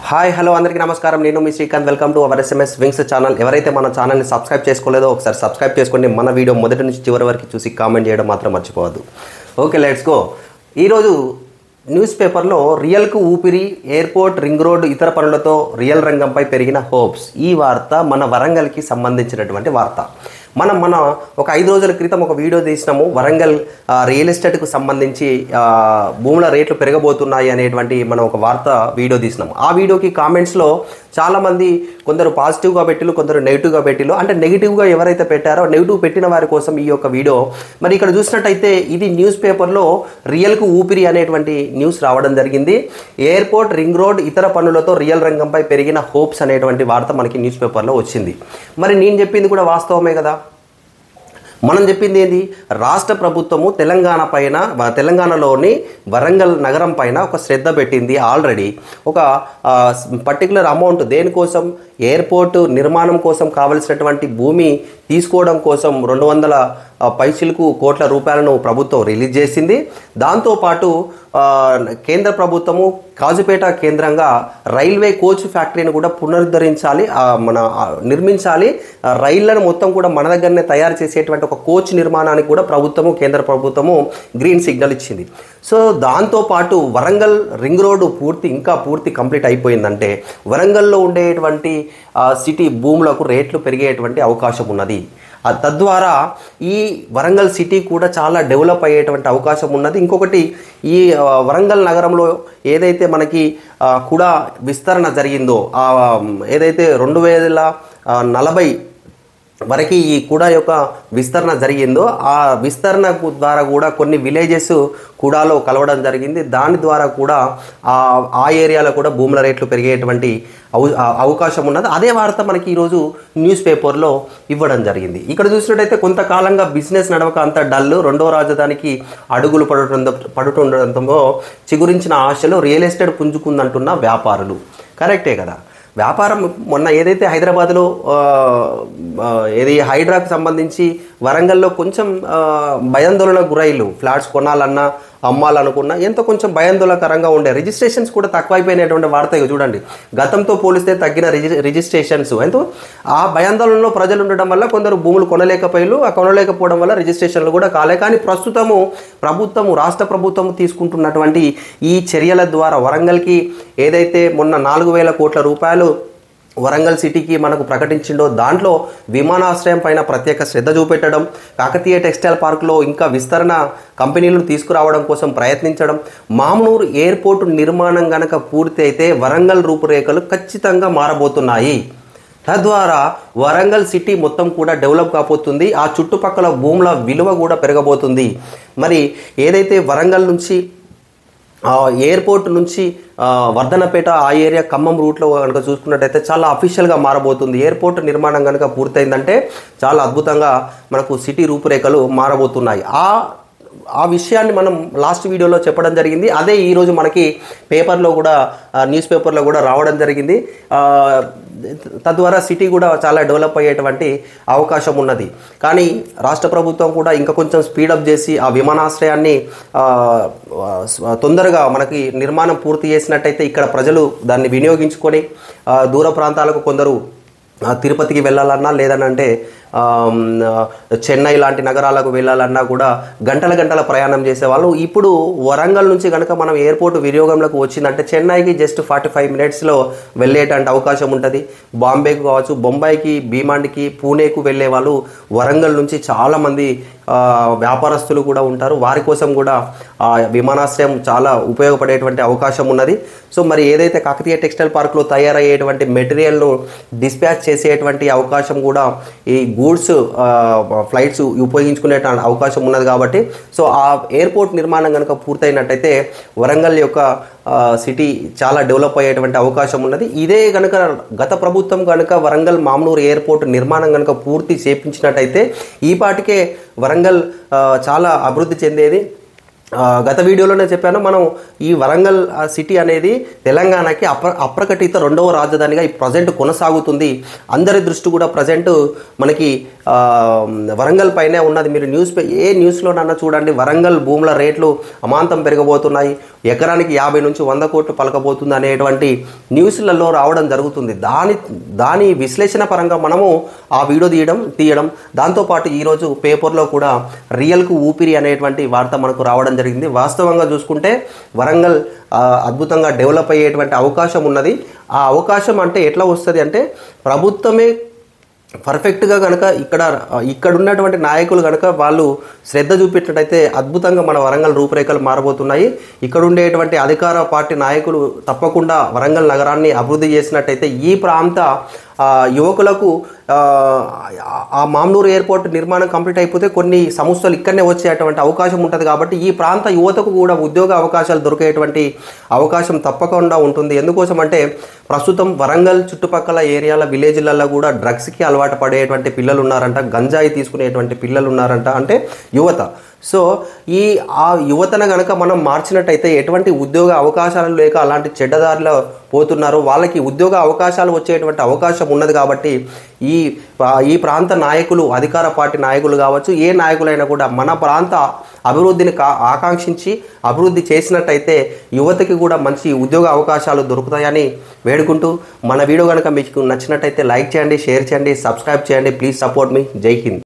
Hi hello అందరికీ నమస్కారం. నేను మీ Srikanth. Welcome to our SMS wings channel. ఎవరైతే మన ఛానల్ని సబ్స్క్రైబ్ చేసుకోలేదో ఒకసారి సబ్స్క్రైబ్ చేసుకోండి. మన వీడియో మొదటి నుంచి చివరి వరకు చూసి కామెంట్ చేయడం మాత్రం మర్చిపోవద్దు. Okay, let's go. ఈరోజు న్యూస్ పేపర్లో రియల్కు ఊపిరి, ఎయిర్పోర్ట్, రింగ్ రోడ్, ఇతర పనులతో రియల్ రంగంపై పెరిగిన హోప్స్. ఈ వార్త మన వరంగల్కి సంబంధించినటువంటి వార్త. మన ఒక 5 రోజుల క్రితం ఒక వీడియో తీసినాము. వరంగల్ రియల్ ఎస్టేట్కు సంబంధించి భూముల రేట్లు పెరగబోతున్నాయి అనేటువంటి మనం ఒక వార్త వీడియో తీసినాము. ఆ వీడియోకి కామెంట్స్లో చాలామంది కొందరు పాజిటివ్గా పెట్టిలు, కొందరు నెగిటివ్గా పెట్టిలు. అంటే నెగిటివ్గా ఎవరైతే పెట్టారో నెగిటివ్ పెట్టిన వారి కోసం ఈ యొక్క వీడియో. మరి ఇక్కడ చూసినట్టయితే ఇది న్యూస్ పేపర్లో రియల్కు ఊపిరి అనేటువంటి న్యూస్ రావడం జరిగింది. ఎయిర్పోర్ట్, రింగ్ రోడ్, ఇతర పనులతో రియల్ రంగంపై పెరిగిన హోప్స్ అనేటువంటి వార్త మనకి న్యూస్ పేపర్లో వచ్చింది. మరి నేను చెప్పింది కూడా వాస్తవమే కదా. మనం చెప్పింది ఏంది? రాష్ట్ర ప్రభుత్వము తెలంగాణలోని వరంగల్ నగరం పైన ఒక శ్రద్ధ పెట్టింది. ఆల్రెడీ ఒక పర్టికులర్ అమౌంట్ దేనికోసం, ఎయిర్పోర్టు నిర్మాణం కోసం కావలసినటువంటి భూమి తీసుకోవడం కోసం 200 పైచిలకు కోట్ల రూపాయలను ప్రభుత్వం రిలీజ్ చేసింది. దాంతోపాటు కేంద్ర ప్రభుత్వము కాజుపేట కేంద్రంగా రైల్వే కోచ్ ఫ్యాక్టరీని కూడా పునరుద్ధరించాలి, నిర్మించాలి. రైళ్లను మొత్తం కూడా మన దగ్గరనే తయారు చేసేటువంటి ఒక కోచ్ నిర్మాణానికి కూడా కేంద్ర ప్రభుత్వము గ్రీన్ సిగ్నల్ ఇచ్చింది. సో దాంతోపాటు వరంగల్ రింగ్ రోడ్డు ఇంకా పూర్తి కంప్లీట్ అయిపోయిందంటే వరంగల్లో ఉండేటువంటి సిటీ భూములకు రేట్లు పెరిగేటువంటి అవకాశం ఉన్నది. తద్వారా ఈ వరంగల్ సిటీ కూడా చాలా డెవలప్ అయ్యేటువంటి అవకాశం ఉన్నది. ఇంకొకటి, ఈ వరంగల్ నగరంలో ఏదైతే మనకి కూడా విస్తరణ జరిగిందో, ఏదైతే 2040 వరకు ఈ కూడా యొక్క విస్తరణ జరిగిందో, ఆ విస్తరణ ద్వారా కూడా కొన్ని విలేజెస్ కూడాలో కలవడం జరిగింది. దాని ద్వారా కూడా ఆ ఏరియాలో కూడా భూముల రేట్లు పెరిగేటువంటి అవకాశం ఉన్నది. అదే వార్త మనకి ఈరోజు న్యూస్ పేపర్లో ఇవ్వడం జరిగింది. ఇక్కడ చూసినట్టయితే కొంతకాలంగా బిజినెస్ నడవక అంత డల్, రెండో రాజధానికి అడుగులు పడుతుండటంతో చిగురించిన ఆశలు రియల్ ఎస్టేట్ పుంజుకుందంటున్న వ్యాపారులు. కరెక్టే కదా. వ్యాపారం మొన్న ఏదైతే హైదరాబాద్లో హైడ్రాకు సంబంధించి వరంగల్లో కొంచెం భయాందోళనకు గురైలు, ఫ్లాట్స్ కొనాలన్నా అమ్మాలనుకున్నా ఎంతో కొంచెం భయాందోళనకరంగా ఉండే. రిజిస్ట్రేషన్స్ కూడా తక్కువైపోయినటువంటి వార్త చూడండి. గతంతో పోలిస్తే తగ్గిన రిజిస్ట్రేషన్స్. ఎంతో ఆ భయాందోళనలో ప్రజలు ఉండడం వల్ల కొందరు భూములు కొనలేకపోవడం వల్ల రిజిస్ట్రేషన్లు కూడా కాలే. కానీ ప్రస్తుతము రాష్ట్ర ప్రభుత్వము తీసుకుంటున్నటువంటి ఈ చర్యల ద్వారా వరంగల్కి ఏదైతే మొన్న 4,000 కోట్ల రూపాయలు వరంగల్ సిటీకి మనకు ప్రకటించిండో దాంట్లో విమానాశ్రయం పైన ప్రత్యేక శ్రద్ధ చూపెట్టడం, కాకతీయ టెక్స్టైల్ పార్కులో ఇంకా విస్తరణ కంపెనీలను తీసుకురావడం కోసం ప్రయత్నించడం, మామ్నూర్ ఎయిర్పోర్టు నిర్మాణం కనుక పూర్తి అయితే వరంగల్ రూపురేఖలు ఖచ్చితంగా మారబోతున్నాయి. తద్వారా వరంగల్ సిటీ మొత్తం కూడా డెవలప్ కాబోతుంది. ఆ చుట్టుపక్కల భూముల విలువ కూడా పెరగబోతుంది. మరి ఏదైతే వరంగల్ నుంచి ఎయిర్పోర్ట్ నుంచి వర్ధనపేట ఆ ఏరియా ఖమ్మం రూట్లో కనుక చూసుకున్నట్టయితే చాలా అఫీషియల్గా మారబోతుంది. ఎయిర్పోర్ట్ నిర్మాణం కనుక పూర్తయిందంటే చాలా అద్భుతంగా మనకు సిటీ రూపురేఖలు మారబోతున్నాయి. ఆ విషయాన్ని మనం లాస్ట్ వీడియోలో చెప్పడం జరిగింది. అదే ఈరోజు మనకి పేపర్లో కూడా, న్యూస్ పేపర్లో కూడా రావడం జరిగింది. తద్వారా సిటీ కూడా చాలా డెవలప్ అయ్యేటువంటి అవకాశం ఉన్నది. కానీ రాష్ట్ర ప్రభుత్వం కూడా ఇంకా కొంచెం స్పీడప్ చేసి ఆ విమానాశ్రయాన్ని తొందరగా మనకి నిర్మాణం పూర్తి చేసినట్టయితే ఇక్కడ ప్రజలు దాన్ని వినియోగించుకొని దూర ప్రాంతాలకు కొందరు తిరుపతికి వెళ్ళాలన్నా, లేదనంటే చెన్నై లాంటి నగరాలకు వెళ్ళాలన్నా కూడా గంటల ప్రయాణం చేసేవాళ్ళు ఇప్పుడు వరంగల్ నుంచి కనుక మనం ఎయిర్పోర్ట్ వినియోగంలోకి వచ్చిందంటే చెన్నైకి జస్ట్ 45 మినిట్స్లో వెళ్ళేటువంటి అవకాశం ఉంటుంది. బాంబేకు కావచ్చు, బొంబాయికి, భీమాండికి, పూణేకు వెళ్ళే వాళ్ళు వరంగల్ నుంచి చాలామంది వ్యాపారస్తులు కూడా ఉంటారు. వారి కోసం కూడా విమానాశ్రయం చాలా ఉపయోగపడేటువంటి అవకాశం ఉన్నది. సో మరి ఏదైతే కాకతీయ టెక్స్టైల్ పార్క్లో తయారయ్యేటువంటి మెటీరియల్ను డిస్పాచ్ చేసేటువంటి అవకాశం కూడా ఈ గూడ్స్ ఫ్లైట్స్ ఉపయోగించుకునే అవకాశం ఉన్నది. కాబట్టి సో ఆ ఎయిర్పోర్ట్ నిర్మాణం కనుక పూర్తయినట్టయితే వరంగల్ యొక్క సిటీ చాలా డెవలప్ అయ్యేటువంటి అవకాశం ఉన్నది. ఇదే కనుక గత ప్రభుత్వం కనుక వరంగల్ మామ్నూర్ ఎయిర్పోర్ట్ నిర్మాణం కనుక పూర్తి చేపించినట్టయితే ఈ పాటికే వరంగల్ చాలా అభివృద్ధి చెందేది. గత వీడియోలోనే చెప్పాను, మనం ఈ వరంగల్ సిటీ అనేది తెలంగాణకి అప్రకటిత రెండవ రాజధానిగా ఈ ప్రజెంట్ కొనసాగుతుంది. అందరి దృష్టి కూడా ప్రజెంట్ మనకి వరంగల్ పైనే ఉన్నది. మీరు ఏ న్యూస్లోనన్నా చూడండి, వరంగల్ భూముల రేట్లు అమాంతం పెరగబోతున్నాయి, ఎకరానికి 50 నుంచి 100 కోట్లు పలకబోతుంది అనేటువంటి న్యూస్లలో రావడం జరుగుతుంది. దాని విశ్లేషణ పరంగా మనము ఆ వీడియో తీయడం దాంతోపాటు ఈరోజు పేపర్లో కూడా రియల్కు ఊపిరి అనేటువంటి వార్త మనకు రావడం జరిగింది. వాస్తవంగా చూసుకుంటే వరంగల్ అద్భుతంగా డెవలప్ అయ్యేటువంటి అవకాశం ఉన్నది. ఆ అవకాశం అంటే ఎట్లా వస్తుంది అంటే, ప్రభుత్వమే పర్ఫెక్ట్గా కనుక ఇక్కడ ఉన్నటువంటి నాయకులు కనుక వాళ్ళు శ్రద్ధ చూపించినట్టయితే అద్భుతంగా మన వరంగల్ రూపురేఖలు మారబోతున్నాయి. ఇక్కడ ఉండేటువంటి అధికార పార్టీ నాయకులు తప్పకుండా వరంగల్ నగరాన్ని అభివృద్ధి చేసినట్టయితే ఈ ప్రాంత యువకులకు ఆ మామ్నూరు ఎయిర్పోర్ట్ నిర్మాణం కంప్లీట్ అయిపోతే కొన్ని సంస్థలు ఇక్కడనే వచ్చేటువంటి అవకాశం ఉంటుంది. కాబట్టి ఈ ప్రాంత యువతకు కూడా ఉద్యోగ అవకాశాలు దొరికేటువంటి అవకాశం తప్పకుండా ఉంటుంది. ఎందుకోసం అంటే ప్రస్తుతం వరంగల్ చుట్టుపక్కల ఏరియాల విలేజ్లలో కూడా డ్రగ్స్కి అలవాటు పడేటువంటి పిల్లలు ఉన్నారంట, గంజాయి తీసుకునేటువంటి పిల్లలు ఉన్నారంట, అంటే యువత. సో ఆ యువతను కనుక మనం మార్చినట్టయితే ఎటువంటి ఉద్యోగ అవకాశాలు లేక అలాంటి చెడ్డదారిలో పోతున్నారు, వాళ్ళకి ఉద్యోగ అవకాశాలు వచ్చేటువంటి అవకాశం ఉన్నది. కాబట్టి ఈ ప్రాంత నాయకులు, అధికార పార్టీ నాయకులు కావచ్చు, ఏ నాయకులైనా కూడా మన ప్రాంత అభివృద్ధిని ఆకాంక్షించి అభివృద్ధి చేసినట్టయితే యువతకి కూడా మంచి ఉద్యోగ అవకాశాలు దొరుకుతాయని వేడుకుంటూ, మన వీడియో కనుక మీకు నచ్చినట్టయితే లైక్ చేయండి, షేర్ చేయండి, సబ్స్క్రైబ్ చేయండి. ప్లీజ్ సపోర్ట్ మీ. జై హింద్.